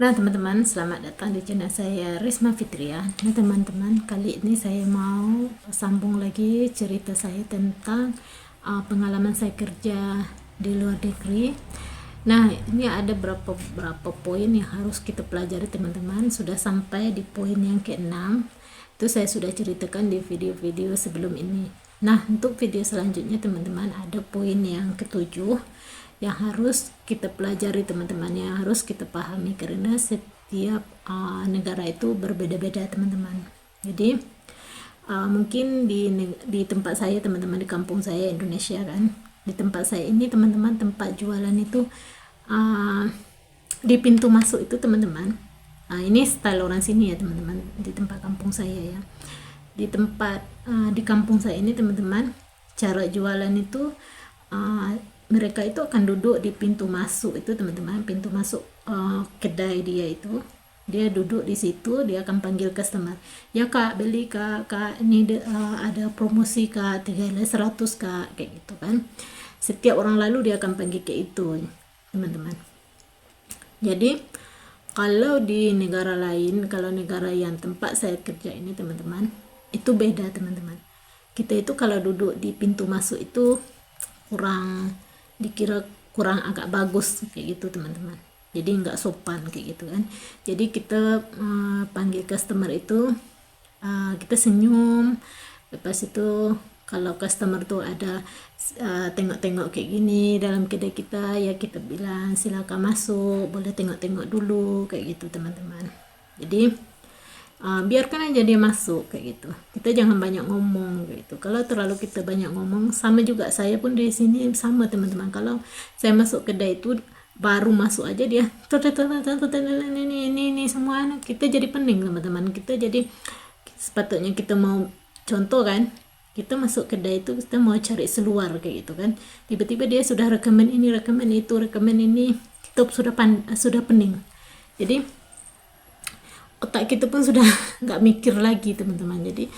Nah teman-teman, selamat datang di channel saya Risma Fitria. Nah teman-teman, kali ini saya mau sambung lagi cerita saya tentang pengalaman saya kerja di luar negeri. Nah ini ada berapa poin yang harus kita pelajari teman-teman. Sudah sampai di poin yang ke-6. Itu saya sudah ceritakan di video-video sebelum ini. Nah untuk video selanjutnya teman-teman, ada poin yang ke-7 yang harus kita pelajari teman-teman, yang harus kita pahami, karena setiap negara itu berbeda-beda teman-teman. Jadi mungkin di tempat saya teman-teman, di kampung saya Indonesia kan, di tempat saya ini teman-teman, tempat jualan itu di pintu masuk itu teman-teman, ini style orang sini ya teman-teman, di tempat kampung saya ya, di tempat di kampung saya ini teman-teman, cara jualan itu mereka itu akan duduk di pintu masuk itu teman-teman, pintu masuk kedai dia itu, dia duduk di situ, dia akan panggil customer, ya kak beli kak ini ada promosi kak 300 kak, kayak gitu kan. Setiap orang lalu dia akan panggil kayak itu teman-teman. Jadi kalau di negara lain, kalau negara yang tempat saya kerja ini teman-teman, itu beda teman-teman. Kita itu kalau duduk di pintu masuk itu dikira kurang agak bagus kayak gitu teman-teman, jadi nggak sopan kayak gitu kan. Jadi kita panggil customer itu, kita senyum, lepas itu kalau customer tuh ada tengok-tengok kayak gini dalam kedai kita, ya kita bilang silakan masuk, boleh tengok-tengok dulu kayak gitu teman-teman. Jadi biarkan aja dia masuk kayak gitu, kita jangan banyak ngomong kayak gitu. Kalau terlalu kita banyak ngomong, sama juga saya pun di sini sama teman-teman, kalau saya masuk kedai itu baru masuk aja dia ini semua, kita jadi pening teman-teman. Kita jadi, sepatutnya kita mau contoh kan, kita masuk kedai itu kita mau cari seluar kayak gitu kan, tiba-tiba dia sudah rekomen ini, rekomen itu, rekomen ini, kita sudah pening. Jadi otak kita pun sudah nggak mikir lagi teman-teman. Jadi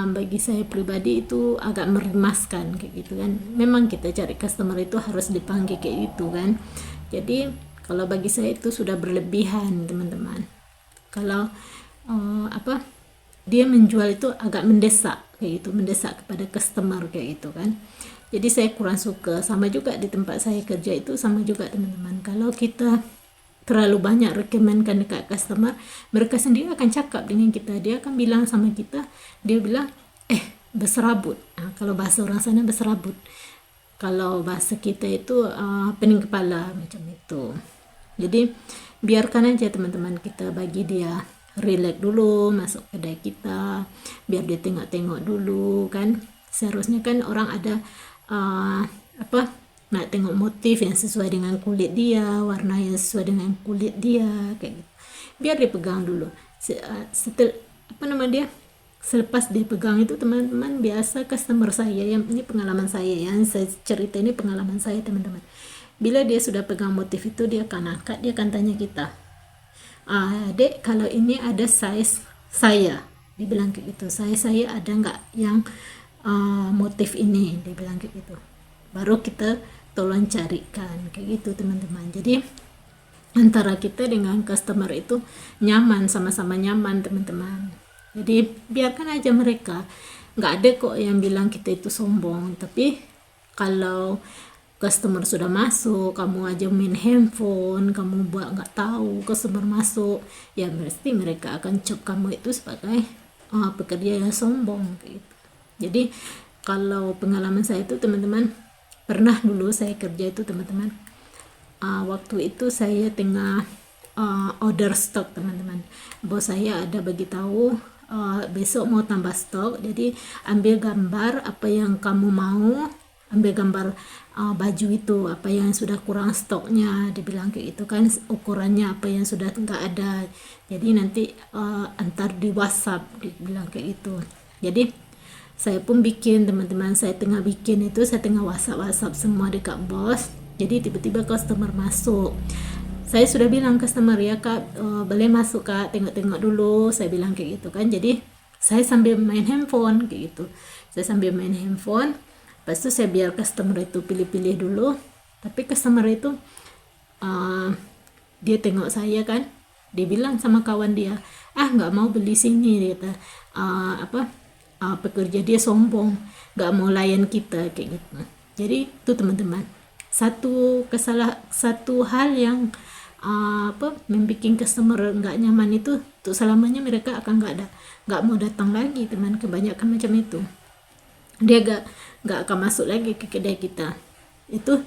bagi saya pribadi itu agak merimaskan kayak gitu kan. Memang kita cari customer itu harus dipanggil kayak gitu kan. Jadi kalau bagi saya itu sudah berlebihan teman-teman. Kalau dia menjual itu agak mendesak kayak gitu, mendesak kepada customer kayak gitu kan. Jadi saya kurang suka. Sama juga di tempat saya kerja itu sama juga teman-teman. Kalau kita terlalu banyak rekomenkan dekat customer, mereka sendiri akan cakap dengan kita, dia akan bilang sama kita, dia bilang berserabut. Kalau bahasa orang sana berserabut, kalau bahasa kita itu pening kepala macam itu. Jadi biarkan aja teman-teman, kita bagi dia relax dulu masuk kedai kita, biar dia tengok-tengok dulu kan. Seharusnya kan orang ada nak tengok motif yang sesuai dengan kulit dia, warna yang sesuai dengan kulit dia kayak gitu. Biar dia pegang dulu. Selepas dia pegang itu teman-teman, biasa customer saya, yang ini pengalaman saya, yang saya cerita ini pengalaman saya teman-teman. Bila dia sudah pegang motif itu, dia akan angkat, dia akan tanya kita, dek kalau ini ada size saya, dibilang kayak gitu, saya ada nggak yang motif ini, dibilang kayak gitu. Baru kita tolong carikan kayak gitu teman-teman. Jadi antara kita dengan customer itu nyaman, sama-sama nyaman teman-teman. Jadi biarkan aja mereka, nggak ada kok yang bilang kita itu sombong. Tapi kalau customer sudah masuk, kamu aja main handphone, kamu buat nggak tahu customer masuk, ya pasti mereka akan cap kamu itu sebagai pekerja yang sombong kayak gitu. Jadi kalau pengalaman saya itu teman-teman, pernah dulu saya kerja itu teman-teman, waktu itu saya tengah order stok teman-teman. Bos saya ada bagi tahu besok mau tambah stok, jadi ambil gambar apa yang kamu mau, ambil gambar baju itu apa yang sudah kurang stoknya, dibilang kayak gitu kan, ukurannya apa yang sudah nggak ada, jadi nanti antar di WhatsApp, dibilang kayak gitu. Jadi saya pun bikin teman-teman, saya tengah bikin itu, saya tengah WhatsApp semua dekat bos. Jadi tiba-tiba customer masuk, saya sudah bilang customer, ya kak boleh masuk kak, tengok-tengok dulu, saya bilang kayak gitu kan. Jadi saya sambil main handphone kayak gitu, saya sambil main handphone, lepas itu saya biar customer itu pilih-pilih dulu. Tapi customer itu dia tengok saya kan, dia bilang sama kawan dia, nggak mau beli sini, dia kata. Pekerja dia sombong, nggak mau layan kita kayak gitu. Jadi itu teman-teman, satu hal yang membuat customer nggak nyaman itu untuk selamanya mereka akan nggak mau datang lagi teman. Kebanyakan macam itu, dia nggak akan masuk lagi ke kedai kita itu.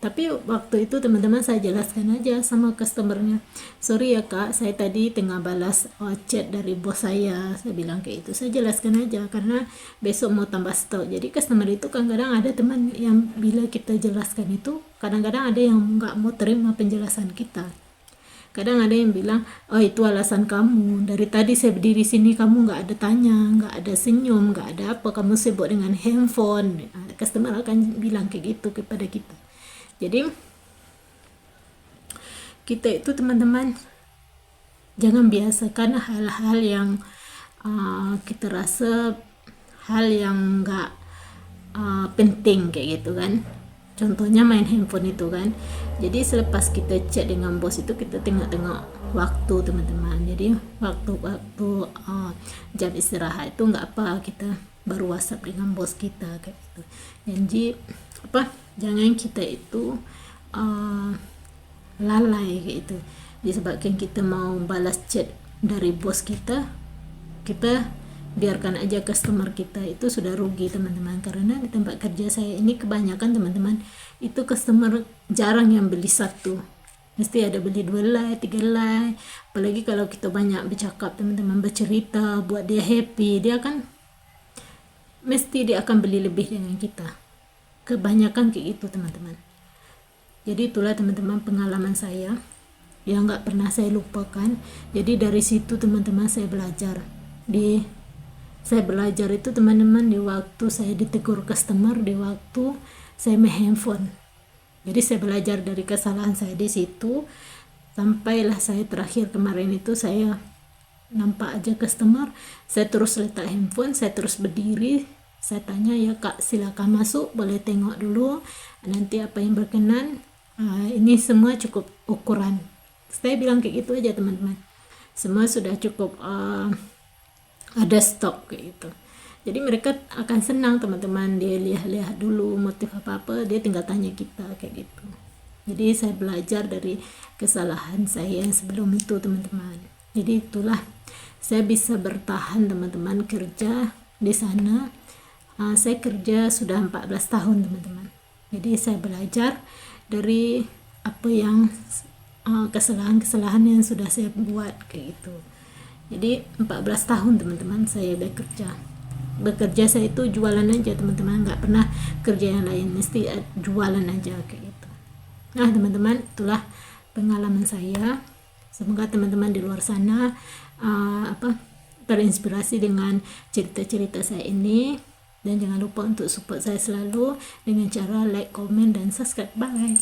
Tapi waktu itu teman-teman saya jelaskan aja sama customernya, sorry ya kak, saya tadi tengah balas chat dari bos saya bilang kayak itu. Saya jelaskan aja karena besok mau tambah stok. Jadi customer itu kadang-kadang ada teman yang bila kita jelaskan itu, kadang-kadang ada yang nggak mau terima penjelasan kita. Kadang ada yang bilang, oh itu alasan kamu, dari tadi saya berdiri sini kamu nggak ada tanya, nggak ada senyum, nggak ada apa, kamu sibuk dengan handphone. Customer akan bilang kayak gitu kepada kita. Jadi kita itu teman-teman jangan biasakan hal-hal yang kita rasa hal yang nggak penting kayak gitu kan. Contohnya main handphone itu kan. Jadi selepas kita chat dengan bos itu, kita tengok-tengok waktu teman-teman. Jadi waktu jam istirahat itu nggak apa, kita baru WhatsApp dengan bos kita kayak gitu. Jadi jangan kita itu lalai kayak itu. Disebabkan kita mau balas chat dari bos kita biarkan aja customer kita itu sudah rugi teman-teman. Karena di tempat kerja saya ini kebanyakan teman-teman itu customer jarang yang beli satu, mesti ada beli 2 helai, 3 helai. Apalagi kalau kita banyak bercakap teman-teman, bercerita, buat dia happy, dia akan beli lebih dengan kita. Kebanyakan kayak itu teman-teman. Jadi itulah teman-teman pengalaman saya yang nggak pernah saya lupakan. Jadi dari situ teman-teman saya belajar itu teman-teman di waktu saya ditegur customer, di waktu saya main handphone. Jadi saya belajar dari kesalahan saya di situ. Sampailah saya terakhir kemarin itu, saya nampak aja customer, saya terus letak handphone, saya terus berdiri, saya tanya, ya kak silakan masuk, boleh tengok dulu nanti apa yang berkenan, ini semua cukup ukuran. Saya bilang kayak gitu aja teman-teman, semua sudah cukup ada stok kayak gitu. Jadi mereka akan senang teman-teman, dia lihat dulu motif apa-apa, dia tinggal tanya kita kayak gitu. Jadi saya belajar dari kesalahan saya yang sebelum itu teman-teman. Jadi itulah saya bisa bertahan teman-teman kerja di sana. Saya kerja sudah 14 tahun teman-teman. Jadi saya belajar dari apa yang kesalahan-kesalahan yang sudah saya buat kayak gitu. Jadi 14 tahun teman-teman saya bekerja saya itu jualan aja teman-teman, nggak pernah kerja yang lain, mesti jualan aja kayak gitu. Nah teman-teman, itulah pengalaman saya. Semoga teman-teman di luar sana terinspirasi dengan cerita-cerita saya ini. Dan jangan lupa untuk support saya selalu dengan cara like, comment, dan subscribe. Bye.